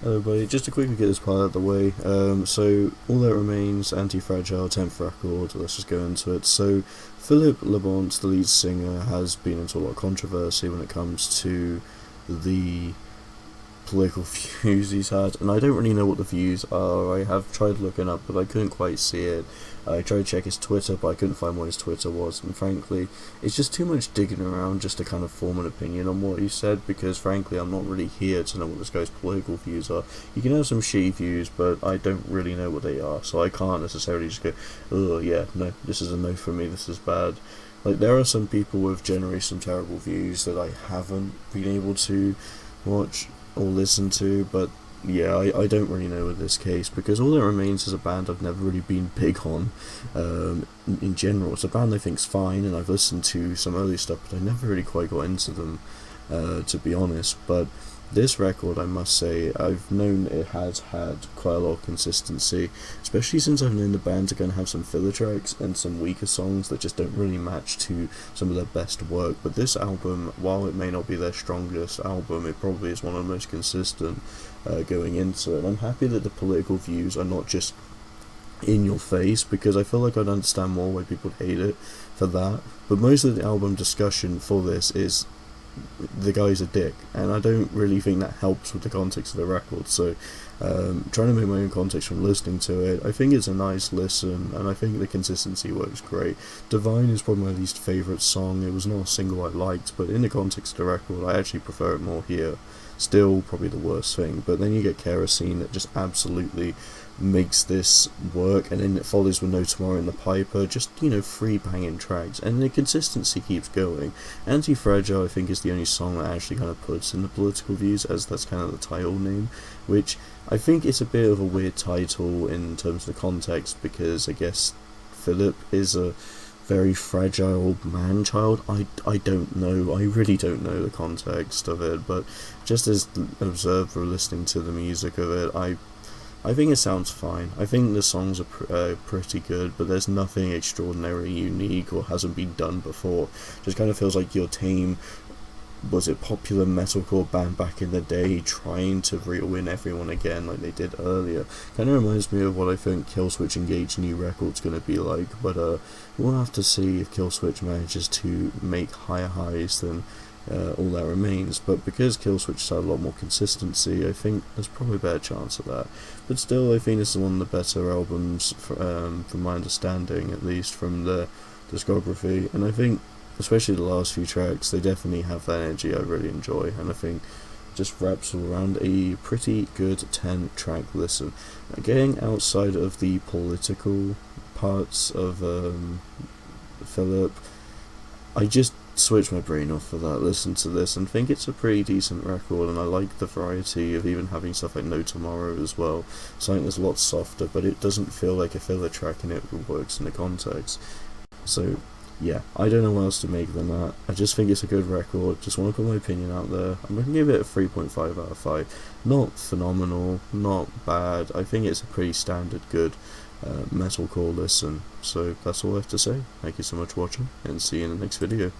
Hello everybody, just to quickly get this part out of the way, so All That Remains, AntiFragile, 10th record, let's just go into it. So Philip Lamont, the lead singer, has been into a lot of controversy when it comes to the political views he's had, and I don't really know what the views are. I have tried looking up, but I couldn't quite see it. I tried to check his Twitter, but I couldn't find what his Twitter was, and frankly, it's just too much digging around just to kind of form an opinion on what he said, because frankly, I'm not really here to know what this guy's political views are. You can have some shitty views, but I don't really know what they are, so I can't necessarily just go, oh yeah, no, this is a no for me, this is bad. Like, there are some people with generally some terrible views that I haven't been able to watch or listen to, but yeah, I don't really know in this case, because All That Remains is a band I've never really been big on. In general, it's a band I think's fine, and I've listened to some early stuff, but I never really quite got into them, to be honest. But this record, I must say, I've known it has had quite a lot of consistency, especially since I've known the band to kind of have some filler tracks and some weaker songs that just don't really match to some of their best work. But this album, while it may not be their strongest album, it probably is one of the most consistent going into it. And I'm happy that the political views are not just in your face, because I feel like I'd understand more why people hate it for that. But most of the album discussion for this is the guy's a dick, and I don't really think that helps with the context of the record. So trying to make my own context from listening to it, I think it's a nice listen, and I think the consistency works great. Divine is probably my least favourite song. It was not a single I liked, but in the context of the record I actually prefer it more here. Still probably the worst thing, but then you get Kerosene that just absolutely makes this work, and then it follows with No Tomorrow in the Piper, just, you know, three banging tracks, and the consistency keeps going. AntiFragile, I think, is the only song that actually kind of puts in the political views, as that's kind of the title name, which I think is a bit of a weird title in terms of the context, because I guess Philip is a very fragile man-child. I don't know, I really don't know the context of it, but just as an observer listening to the music of it, I think it sounds fine. I think the songs are pretty good, but there's nothing extraordinarily unique or hasn't been done before. Just kind of feels like your team, was it popular metalcore band back in the day, trying to reel in everyone again like they did earlier. Kind of reminds me of what I think Killswitch Engage new record's going to be like, but we'll have to see if Killswitch manages to make higher highs than All That Remains. But because Killswitch has had a lot more consistency, I think there's probably a better chance of that. But still, I think this is one of the better albums, from my understanding, at least from the discography, and I think especially the last few tracks, they definitely have that energy I really enjoy, and I think just wraps all around a pretty good 10-track listen. Getting outside of the political parts of Philip, I just switch my brain off for that, listen to this, and think it's a pretty decent record, and I like the variety of even having stuff like No Tomorrow as well, something that's a lot softer, but it doesn't feel like a filler track, and it works in the context. So yeah, I don't know what else to make than that. I just think it's a good record, just want to put my opinion out there. I'm going to give it a 3.5 out of 5. Not phenomenal, not bad, I think it's a pretty standard good metalcore listen. So that's all I have to say. Thank you so much for watching, and see you in the next video.